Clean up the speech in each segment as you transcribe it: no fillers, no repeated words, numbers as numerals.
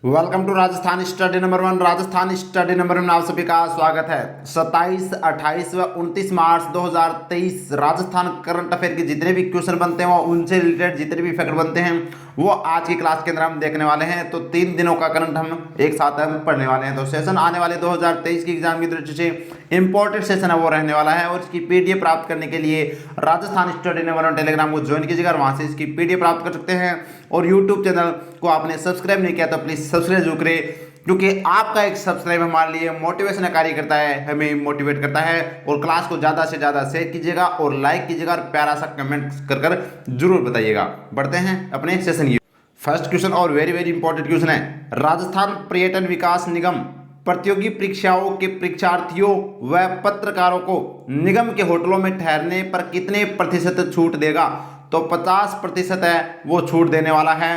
Welcome to Rajasthan study number 1। Rajasthan study number 1 में आप सभी का स्वागत है। 27, 28 व 29 मार्च 2023 राजस्थान करंट अफेयर के जितने भी क्वेश्चन बनते हैं उनसे रिलेटेड जितने भी फैक्ट बनते हैं वो आज की क्लास के अंदर हम देखने वाले हैं। तो 3 दिनों का करंट हम एक साथ हम पढ़ने वाले हैं। तो सेशन आने वाले 2023 की एग्जाम की दृष्टि से इंपॉर्टेंट सेशन है वो रहने वाला है। और इसकी पीडीएफ प्राप्त करने के लिए राजस्थान स्टडी नंबर 1 टेलीग्राम को ज्वाइन कीजिएगा और वहाँ से इसकी पीडीएफ प्राप्त कर सकते हैं। और यूट्यूब चैनल को आपने सब्सक्राइब नहीं किया तो प्लीज़ सब्सक्राइब जरूर करें, क्योंकि आपका एक सब्सक्राइब हमारे लिए मोटिवेशन कार्य करता है, हमें मोटिवेट करता है। और क्लास को ज़्यादा से ज़्यादा शेयर कीजिएगा और लाइक कीजिएगा और प्यारा सा कमेंट कर जरूर बताइएगा। बढ़ते हैं अपने सेशन की। फर्स्ट क्वेश्चन और वेरी वेरी इंपॉर्टेंट क्वेश्चन है। राजस्थान पर्यटन विकास निगम प्रतियोगी परीक्षाओं के परीक्षार्थियों व पत्रकारों को निगम के होटलों में ठहरने पर कितने प्रतिशत छूट देगा? तो 50% है वो छूट देने वाला है।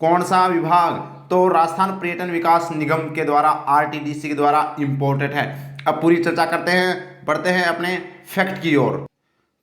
कौन सा विभाग? तो राजस्थान पर्यटन विकास निगम के द्वारा, आरटीडीसी के द्वारा इम्पोर्टेड है। अब पूरी चर्चा करते हैं, बढ़ते हैं अपने फैक्ट की ओर।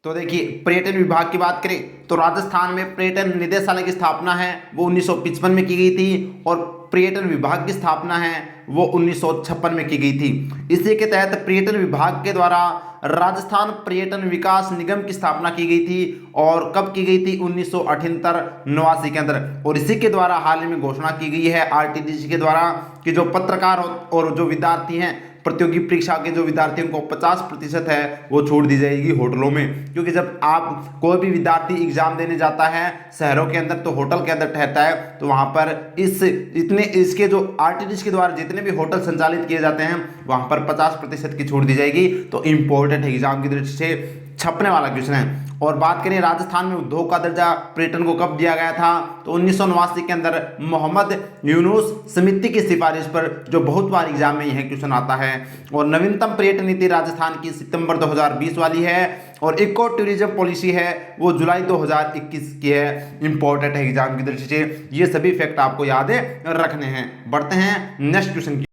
तो देखिए, पर्यटन विभाग की बात करें तो राजस्थान में पर्यटन निदेशालय की स्थापना है वो 1955 में की गई थी और पर्यटन विभाग की स्थापना है वो 1956 में की गई थी। इसी के तहत पर्यटन विभाग के द्वारा राजस्थान पर्यटन विकास निगम की स्थापना की गई थी। और कब की गई थी? 1978-89 के अंदर। और इसी के द्वारा हाल ही में घोषणा की गई है आरटीडीसी के द्वारा कि जो पत्रकार और जो विद्यार्थी हैं, प्रतियोगी परीक्षा के जो विद्यार्थियों को 50% है वो छूट दी जाएगी होटलों में। क्योंकि जब आप कोई भी विद्यार्थी एग्जाम देने जाता है शहरों के अंदर तो होटल के अंदर ठहरता है, तो वहाँ पर इसके जो आरटीडीसी के द्वारा जितने भी होटल संचालित किए जाते हैं वहाँ पर 50% की छूट दी जाएगी। तो इम्पोर्टेंट एग्जाम की दृष्टि से छपने वाला क्वेश्चन है। और बात करें राजस्थान में उद्योग का दर्जा पर्यटन को कब दिया गया था? तो 1989 के अंदर मोहम्मद यूनुस समिति की सिफारिश पर, जो बहुत बार एग्जाम में यह क्वेश्चन आता है। और नवीनतम पर्यटन नीति राजस्थान की सितंबर 2020 वाली है। और इको टूरिज्म पॉलिसी है वो जुलाई 2021 की है। इंपॉर्टेंट है एग्जाम की दृष्टि से, ये सभी फैक्ट आपको याद रखने हैं। बढ़ते हैं नेक्स्ट क्वेश्चन की।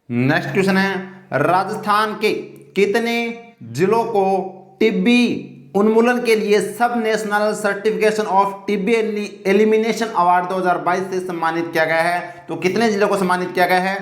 नेक्स्ट क्वेश्चन है, राजस्थान के कितने जिलों को टीबी उन्मूलन के लिए सब national certification of TB elimination award 2022 से सम्मानित किया गया है? तो कितने जिलों को सम्मानित किया गया है?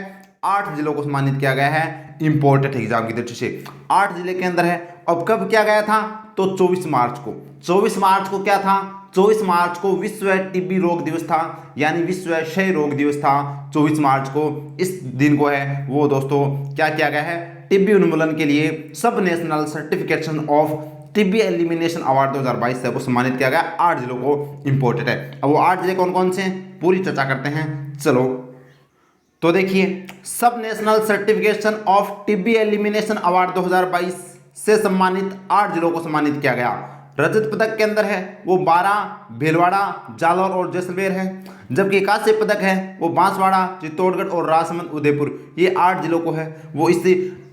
8 जिलों को सम्मानित किया गया है। इंपॉर्टेंट एग्जाम की दृष्टि से 8 जिले के अंदर है। अब कब किया गया था? तो 24 मार्च को। 24 मार्च को क्या था? 24 मार्च को विश्व टीबी रोग दिवस था, यानी विश्व क्षय रोग दिवस था 24 मार्च को। इस दिन को है वो दोस्तों क्या किया गया है? टीबी उन्मूलन के लिए सब national certification of TB elimination award 2022 से वो सम्मानित किया गया। 8 जिलों को इंपॉर्टेंट है। अब वो 8 जिले कौन कौन से हैं पूरी चर्चा करते हैं, चलो। तो देखिए, सब national certification of TB elimination award 2022 से सम्मानित 8 जिलों को सम्मानित किया गया। रजत पदक के अंदर है वो 12 भीलवाड़ा, जालौर और जैसलमेर है। जबकि कांस्य पदक है वो बांसवाड़ा, चित्तौड़गढ़ और राजसमंद, उदयपुर, ये 8 जिलों को है वो इस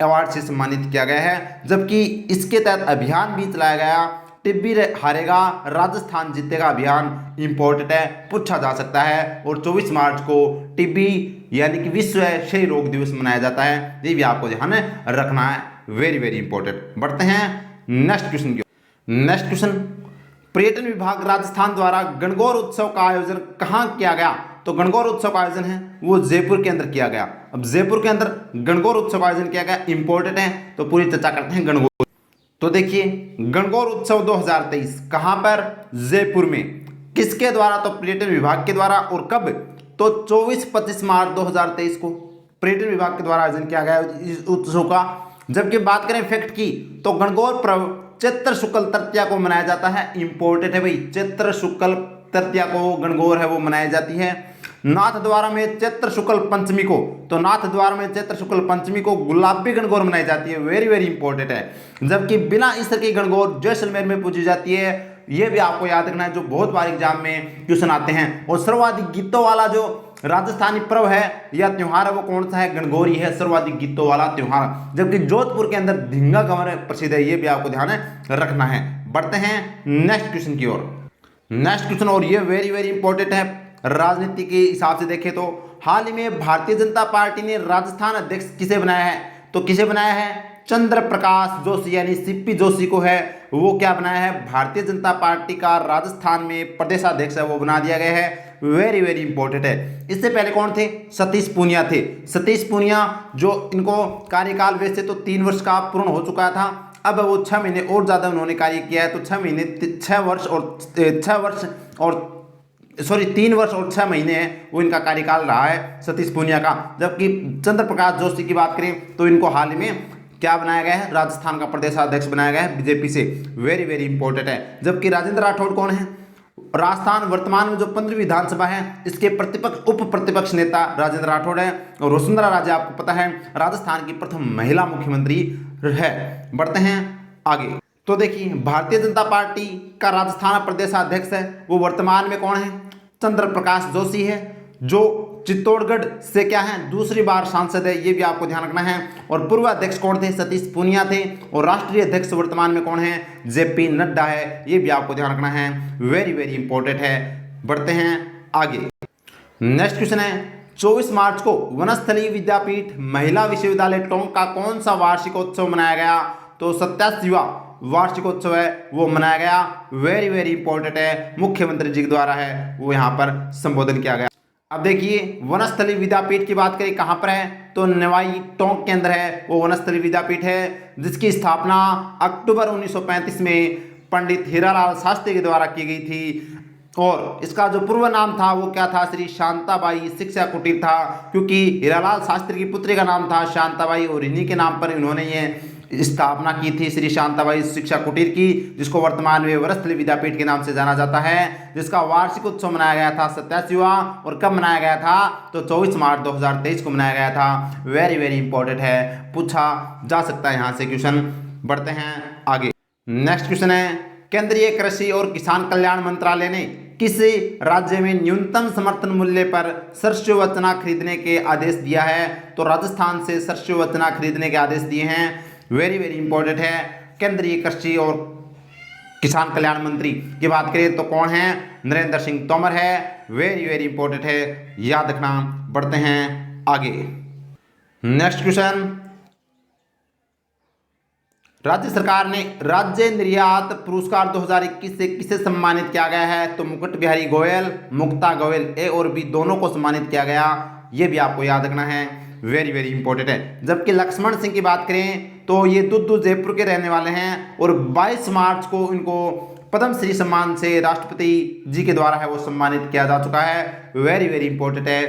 अवार्ड से सम्मानित किया गया है। जबकि इसके तहत अभियान भी चलाया गया, टिब्बी हारेगा राजस्थान जीतेगा अभियान। इंपॉर्टेंट है, पूछा जा सकता है। और 24 मार्च को टिब्बी यानी कि विश्व क्षय रोग दिवस मनाया जाता है, ये भी आपको ध्यान रखना है। Very very important. बढ़ते हैं नेक्स्ट क्वेश्चन की। नेक्स्ट क्वेश्चन, पर्यटन विभाग राजस्थान द्वारा गणगौर उत्सव का आयोजन कहाँ किया गया? तो गणगौर उत्सव का आयोजन है वो जयपुर के अंदर किया गया। अब जयपुर के अंदर गणगौर उत्सव का आयोजन किया गया, इंपॉर्टेंट है। तो पूरी चर्चा करते हैं गणगौर। तो देखिए, गणगौर उत्सव 2023 कहाँ पर? जयपुर में। किसके द्वारा? तो पर्यटन विभाग के द्वारा। और कब? तो 24-25 मार्च 2023 को पर्यटन विभाग के द्वारा आयोजन किया गया इस उत्सव का। जबकि बात करें फैक्ट की तो गणगौर पर्व चैत्र शुक्ल तृतीया को मनाया जाता है। इंपॉर्टेंट है भाई, चैत्र शुक्ल तृतीया को गणगौर है वो मनाई जाती है। नाथ द्वारा में चैत्र शुक्ल पंचमी को, तो नाथ द्वारा में चैत्र शुक्ल पंचमी को गुलाबी गणगौर मनाई जाती है। वेरी वेरी इंपॉर्टेंट है। जबकि बिना ईसर की गणगौर जैसलमेर में पूजी जाती है। ये भी आपको याद रखना है, जो बहुत बार एग्जाम में क्वेश्चन आते हैं। और सर्वाधिक गीतों वाला जो राजस्थानी पर्व है या त्योहार है वो कौन सा है? गणगौर ही है सर्वाधिक गीतों वाला त्योहार। जबकि जोधपुर के अंदर धिंगा कंवर प्रसिद्ध है, ये भी आपको ध्यान रखना है। बढ़ते हैं नेक्स्ट क्वेश्चन की ओर। नेक्स्ट क्वेश्चन, और ये वेरी वेरी इंपॉर्टेंट है। राजनीति के हिसाब से देखें तो हाल ही में भारतीय जनता पार्टी ने राजस्थान अध्यक्ष किसे बनाया है? तो किसे बनाया है? चंद्र प्रकाश जोशी यानी सीपी जोशी को है वो क्या बनाया है, भारतीय जनता पार्टी का राजस्थान में प्रदेशाध्यक्ष है वो बना दिया गया है। वेरी वेरी इंपॉर्टेंट है। इससे पहले कौन थे, सतीश पूनिया थे। सतीश पूनिया जो इनको कार्यकाल वैसे तो 3 वर्ष का पूर्ण हो चुका था, अब वो 6 महीने और ज़्यादा उन्होंने कार्य किया है, तो 3 वर्ष और 6 महीने है वो इनका कार्यकाल रहा है सतीश पूनिया का। जबकि चंद्र प्रकाश जोशी की बात करें तो इनको हाल ही में क्या बनाया गया है, राजस्थान का प्रदेशाध्यक्ष बनाया गया है बीजेपी से। वेरी वेरी इंपॉर्टेंट है। जबकि राजेंद्र राठौड़ कौन है, राजस्थान वर्तमान में जो 15वीं विधानसभा है इसके उप प्रतिपक्ष नेता राजेंद्र राठौड़ है। और वसुंधरा राजे आपको पता है राजस्थान की प्रथम महिला मुख्यमंत्री है। बढ़ते हैं आगे। तो देखिए भारतीय जनता पार्टी का राजस्थान प्रदेशाध्यक्ष है वो वर्तमान में कौन है, चंद्र प्रकाश जोशी है, जो चित्तौड़गढ़ से क्या है, दूसरी बार सांसद है, ये भी आपको ध्यान रखना है। और पूर्व अध्यक्ष कौन थे, सतीश पूनिया थे। और राष्ट्रीय अध्यक्ष वर्तमान में कौन है, जेपी नड्डा है, ये भी आपको ध्यान रखना है। वेरी वेरी इंपॉर्टेंट है। बढ़ते हैं आगे। नेक्स्ट क्वेश्चन है 24 मार्च को वनस्थली विद्यापीठ महिला विश्वविद्यालय टोंक का कौन सा वार्षिकोत्सव मनाया गया, तो 87वां वार्षिकोत्सव है वो मनाया गया। वेरी वेरी इंपॉर्टेंट है। मुख्यमंत्री जी के द्वारा है वो यहाँ पर संबोधन किया गया। अब देखिए वनस्थली विद्यापीठ की बात करें कहाँ पर है, तो नवाई टोंक के अंदर है वो वनस्थली विद्यापीठ है, जिसकी स्थापना अक्टूबर 1935 में पंडित हीरालाल शास्त्री के द्वारा की गई थी। और इसका जो पूर्व नाम था वो क्या था, श्री शांताबाई शिक्षा कुटीर था, क्योंकि हीरालाल शास्त्री की पुत्री का नाम था शांताबाई और इन्हीं के नाम पर इन्होंने ये स्थापना की थी श्री शांताबाई शिक्षा कुटीर की, जिसको वर्तमान में वनस्थली विद्यापीठ के नाम से जाना जाता है। जिसका वार्षिक उत्सव मनाया गया था 87वां। और कब मनाया गया था, तो 24 मार्च 2023 को मनाया गया था। वेरी वेरी इंपॉर्टेंट है, पूछा जा सकता है यहाँ से क्वेश्चन। बढ़ते हैं आगे। नेक्स्ट क्वेश्चन है केंद्रीय कृषि और किसान कल्याण मंत्रालय ने किस राज्य में न्यूनतम समर्थन मूल्य पर सरसों व चना खरीदने के आदेश दिया है, तो राजस्थान से सरसों व चना खरीदने के आदेश दिए हैं। वेरी वेरी इंपॉर्टेंट है। केंद्रीय कृषि और किसान कल्याण मंत्री की बात करें तो कौन है, नरेंद्र सिंह तोमर है। वेरी वेरी इंपॉर्टेंट है, याद रखना। बढ़ते हैं आगे। नेक्स्ट क्वेश्चन, राज्य सरकार ने राज्य निर्यात पुरस्कार 2021 से किसे सम्मानित किया गया है, तो मुकुट बिहारी गोयल, मुक्ता गोयल ए और बी दोनों को सम्मानित किया गया। ये भी आपको याद रखना है। वेरी वेरी इंपॉर्टेंट है। जबकि लक्ष्मण सिंह की बात करें तो ये दुद्दू जयपुर के रहने वाले हैं और 22 मार्च को इनको पद्मश्री सम्मान से राष्ट्रपति जी के द्वारा है वो सम्मानित किया जा चुका है। वेरी वेरी इंपॉर्टेंट है।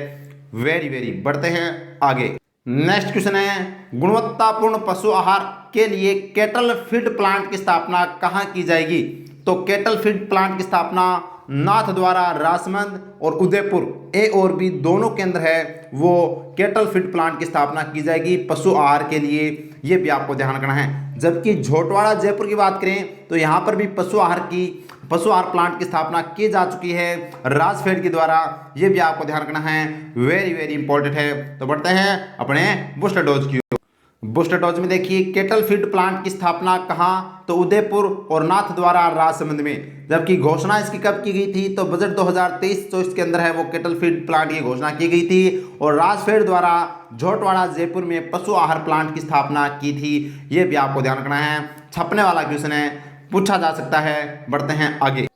Very very. बढ़ते हैं आगे। नेक्स्ट क्वेश्चन है गुणवत्तापूर्ण पशु आहार के लिए कैटल फीड प्लांट की स्थापना कहाँ की जाएगी, तो कैटल फीड प्लांट की स्थापना नाथद्वारा, राजसमंद और उदयपुर ए और बी दोनों केंद्र है वो कैटल फीड प्लांट की स्थापना की जाएगी पशु आहार के लिए। ये भी आपको ध्यान रखना है। जबकि झोटवाड़ा जयपुर की बात करें तो यहाँ पर भी पशु आहार प्लांट की स्थापना की जा चुकी है राजफेड के द्वारा। ये भी आपको ध्यान रखना है। वेरी वेरी इंपॉर्टेंट है। तो बढ़ते हैं अपने बूस्टर डोज की। बूस्टर डोज में देखिए कैटल फीड प्लांट की स्थापना कहाँ, तो उदयपुर और नाथद्वारा, राजसमंद में। जबकि घोषणा इसकी कब की गई थी, तो बजट 2023-24 के अंदर है वो कैटल फीड प्लांट की घोषणा की गई थी और राजफेड द्वारा झोटवाड़ा जयपुर में पशु आहार प्लांट की स्थापना की थी। ये भी आपको ध्यान रखना है। छपने वाला क्वेश्चन है, पूछा जा सकता है। बढ़ते हैं आगे।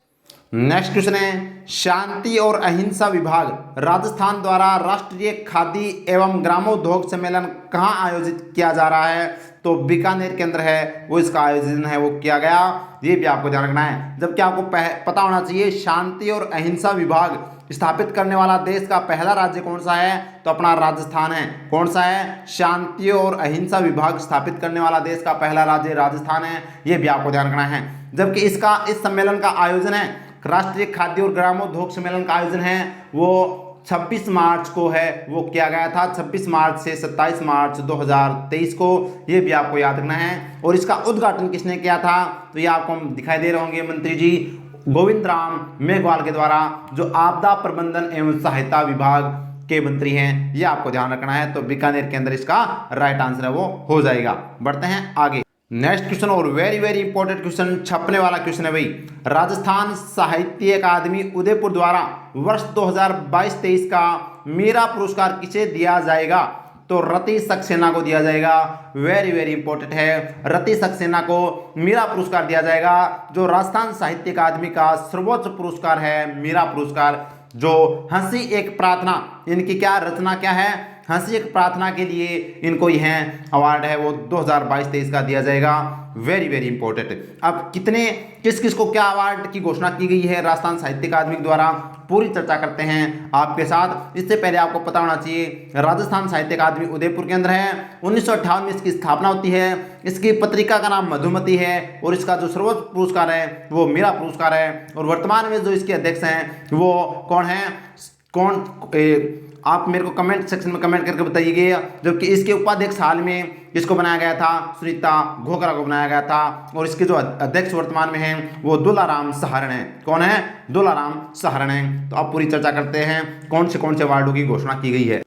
नेक्स्ट क्वेश्चन है शांति और अहिंसा विभाग राजस्थान द्वारा राष्ट्रीय खादी एवं ग्रामोद्योग सम्मेलन कहाँ आयोजित किया जा रहा है, तो बीकानेर के अंदर है वो इसका आयोजन है वो किया गया। ये भी आपको ध्यान रखना है। जबकि आपको पता होना चाहिए शांति और अहिंसा विभाग स्थापित करने वाला देश का पहला राज्य कौन सा है, तो अपना राजस्थान है। कौन सा है, शांति और अहिंसा विभाग स्थापित करने वाला देश का पहला राज्य राजस्थान है। ये भी आपको ध्यान रखना है। जबकि इस सम्मेलन का आयोजन है राष्ट्रीय खाद्य और ग्रामोद्योग सम्मेलन का आयोजन है वो 26 मार्च को है वो किया गया था, 26 मार्च से 27 मार्च 2023 को। ये भी आपको याद रखना है। और इसका उद्घाटन किसने किया था, तो ये आपको दिखाई दे रहे होंगे मंत्री जी गोविंद राम मेघवाल के द्वारा, जो आपदा प्रबंधन एवं सहायता विभाग के मंत्री हैं। ये आपको ध्यान रखना है। तो बीकानेर के अंदर इसका राइट आंसर है वो हो जाएगा। बढ़ते हैं आगे। नेक्स्ट क्वेश्चन और वेरी वेरी इंपॉर्टेंट क्वेश्चन, छपने वाला क्वेश्चन है भाई। राजस्थान साहित्य अकादमी उदयपुर द्वारा वर्ष 2022-23 का मीरा पुरस्कार किसे दिया जाएगा, तो रति सक्सेना को दिया जाएगा। वेरी वेरी इंपॉर्टेंट है, रति सक्सेना को मीरा पुरस्कार दिया जाएगा, जो राजस्थान साहित्य अकादमी का सर्वोच्च पुरस्कार है मीरा पुरस्कार। जो हंसी एक प्रार्थना, इनकी क्या रचना क्या है, हंसी एक प्रार्थना के लिए इनको यह अवार्ड है वो 2022-23 का दिया जाएगा। Very very important. अब किस किस को क्या अवार्ड की घोषणा की गई है राजस्थान साहित्य अकादमी द्वारा, पूरी चर्चा करते हैं आपके साथ। इससे पहले आपको पता होना चाहिए राजस्थान साहित्य अकादमी उदयपुर के अंदर है। 1958 में इसकी स्थापना होती है। इसकी पत्रिका का नाम मधुमती है और इसका जो सर्वोच्च पुरस्कार है वो मीरा पुरस्कार है। और वर्तमान में जो इसके अध्यक्ष हैं वो कौन है, आप मेरे को कमेंट सेक्शन में कमेंट करके बताइएगा। जबकि इसके उपाध्यक्ष हाल में इसको बनाया गया था, सुनीता घोकरा को बनाया गया था। और इसके जो अध्यक्ष वर्तमान में हैं वो दुलाराम सहारण हैं। कौन है, दुलाराम सहारण हैं। तो अब पूरी चर्चा करते हैं कौन से अवार्डों की घोषणा की गई है।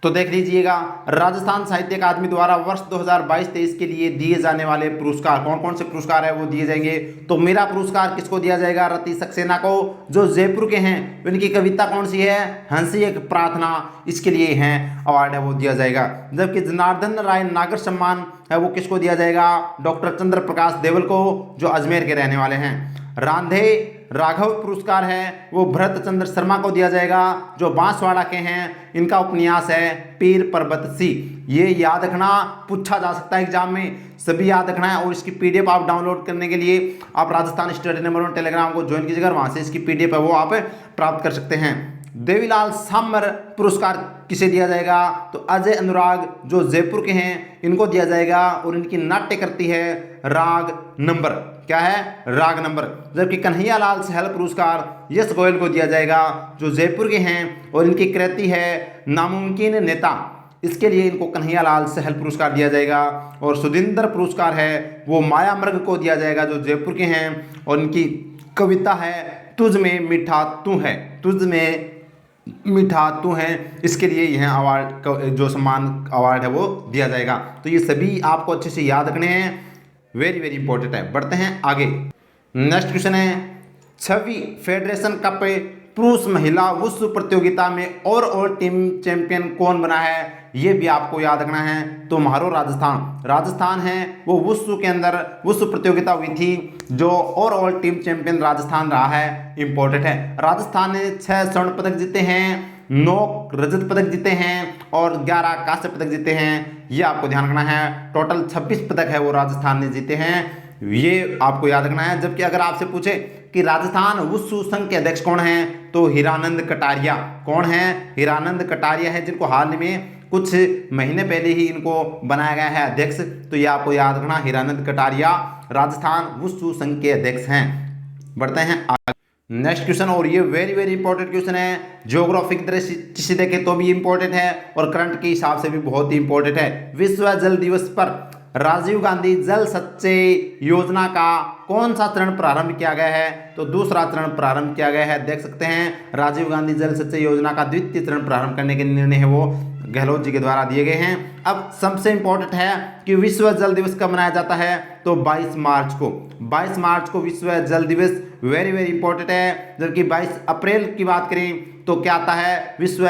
तो देख लीजिएगा, राजस्थान साहित्य अकादमी द्वारा वर्ष 2022-23 के लिए दिए जाने वाले पुरस्कार कौन कौन से पुरस्कार है वो दिए जाएंगे। तो मेरा पुरस्कार किसको दिया जाएगा, रति सक्सेना को, जो जयपुर के हैं। उनकी कविता कौन सी है, हंसी एक प्रार्थना, इसके लिए है अवार्ड है वो दिया जाएगा। जबकि जनार्दन राय नागर सम्मान है वो किसको दिया जाएगा, डॉक्टर चंद्र प्रकाश देवल को, जो अजमेर के रहने वाले हैं। रांधे राघव पुरस्कार है वो भरत चंद्र शर्मा को दिया जाएगा, जो बांसवाड़ा के हैं। इनका उपन्यास है पीर पर्वत सी। ये याद रखना, पूछा जा सकता है एग्जाम में, सभी याद रखना है। और इसकी पीडीएफ आप डाउनलोड करने के लिए आप राजस्थान स्टडी नंबर 1 टेलीग्राम को ज्वाइन कीजिएगा, वहां से इसकी पीडीएफ है वो आप प्राप्त कर सकते हैं। देवीलाल सामर पुरस्कार किसे दिया जाएगा, तो अजय अनुराग, जो जयपुर के हैं, इनको दिया जाएगा। और इनकी नाट्य करती है राग नंबर, क्या है, राग नंबर। जबकि कन्हैया लाल सहल पुरस्कार यश गोयल को दिया जाएगा, जो जयपुर के हैं। और इनकी कृति है नामुमकिन नेता, इसके लिए इनको कन्हैया लाल सहल पुरस्कार दिया जाएगा। और सुधिंदर पुरस्कार है वो माया मृग को दिया जाएगा, जो जयपुर के हैं। और इनकी कविता है तुझ में मीठा तू है, तुझ में मीठा तू है, इसके लिए यह अवार्ड जो सम्मान अवार्ड है वो दिया जाएगा। तो ये सभी आपको अच्छे से याद रखने हैं, वेरी वेरी इंपॉर्टेंट है। बढ़ते हैं आगे। नेक्स्ट क्वेश्चन है, 6वीं फेडरेशन कप पुरुष महिला वुशु प्रतियोगिता में ओवरऑल टीम चैंपियन कौन बना है, ये भी आपको याद रखना है। तो हमारो राजस्थान है वो वुशु के अंदर वुशु प्रतियोगिता हुई थी, जो ओवरऑल टीम चैंपियन राजस्थान रहा है, इंपॉर्टेंट है। राजस्थान ने 6 स्वर्ण पदक जीते हैं, 9 रजत पदक जीते हैं और 11 कांस्य पदक जीते हैं। ये आपको ध्यान रखना है। टोटल 26 पदक है वो राजस्थान ने जीते हैं, ये आपको याद रखना है। जबकि अगर आपसे पूछे कि राजस्थान वुशु संघ के अध्यक्ष कौन हैं, तो हीरानंद कटारिया। कौन है, हीरानंद कटारिया है, जिनको हाल में कुछ महीने पहले ही इनको बनाया गया है अध्यक्ष। तो ये आपको याद रखना, हीरानंद कटारिया राजस्थान वुशु संघ के अध्यक्ष हैं। बढ़ते हैं आगे। नेक्स्ट क्वेश्चन, और ये वेरी वेरी इंपॉर्टेंट क्वेश्चन है। ज्योग्राफी की दृष्टि से देखें तो भी इंपॉर्टेंट है और करंट के हिसाब से भी बहुत ही इंपॉर्टेंट है। विश्व जल दिवस पर राजीव गांधी जल संचय योजना का कौन सा चरण प्रारंभ किया गया है, तो दूसरा चरण प्रारंभ किया गया है। देख सकते हैं राजीव गांधी जल संचय योजना का द्वितीय चरण प्रारंभ करने के निर्णय है वो गहलोत जी के द्वारा दिए गए हैं। अब सबसे इंपॉर्टेंट है कि विश्व जल दिवस कब मनाया जाता है, तो 22 मार्च को। 22 मार्च को विश्व जल दिवस, वेरी वेरी इंपॉर्टेंट है। जबकि 22 अप्रैल की बात करें तो क्या आता है, विश्व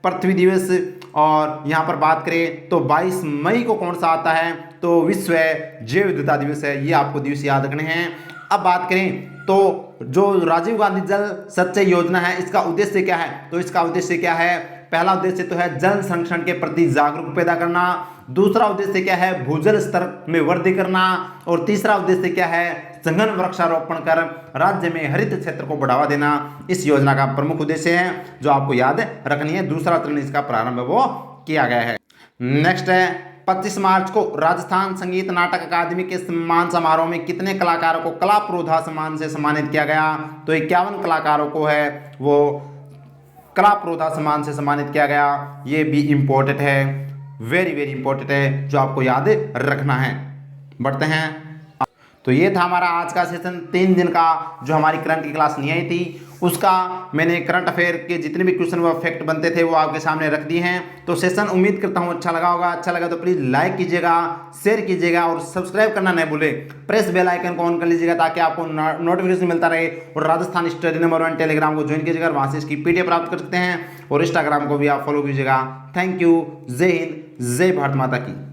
पृथ्वी दिवस। और यहाँ पर बात करें तो 22 मई को कौन सा आता है, तो विश्व जैव विविधता दिवस है। ये आपको दिवस याद रखने हैं। अब बात करें तो जो राजीव गांधी जल संचय योजना है, इसका उद्देश्य क्या है, तो इसका उद्देश्य क्या है, पहला उद्देश्य तो है जल संरक्षण के प्रति जागरूक पैदा करना। दूसरा उद्देश्य क्या है, भूजल स्तर में वृद्धि करना। और तीसरा उद्देश्य क्या है, सघन वृक्षारोपण कर राज्य में हरित क्षेत्र को बढ़ावा देना। इस योजना का प्रमुख उद्देश्य है जो आपको याद रखनी है। दूसरा चरण इसका प्रारंभ वो किया गया है। नेक्स्ट है 25 मार्च को राजस्थान संगीत नाटक अकादमी के सम्मान समारोह में कितने कलाकारों को कला प्रोधा सम्मान से सम्मानित किया गया, तो 51 कलाकारों को है वो कला प्रोधा सम्मान से सम्मानित किया गया। ये भी इंपॉर्टेंट है, वेरी वेरी इंपॉर्टेंट है, जो आपको याद रखना है। बढ़ते हैं तो ये था हमारा आज का सेशन, 3 दिन का जो हमारी करंट की क्लास नहीं आई थी उसका मैंने करंट अफेयर के जितने भी क्वेश्चन व फैक्ट बनते थे वो आपके सामने रख दिए हैं। तो सेशन उम्मीद करता हूँ अच्छा लगा होगा। अच्छा लगा तो प्लीज़ लाइक कीजिएगा, शेयर कीजिएगा और सब्सक्राइब करना नहीं भूले। प्रेस बेल आइकन को ऑन कर लीजिएगा ताकि आपको नोटिफिकेशन मिलता रहे। और राजस्थान स्टडी नंबर 1 टेलीग्राम को ज्वाइन कीजिएगा, वहाँ से इसकी PDF प्राप्त कर सकते हैं। और इंस्टाग्राम को भी आप फॉलो कीजिएगा। Thank you. जय हिंद, जय भारत माता की।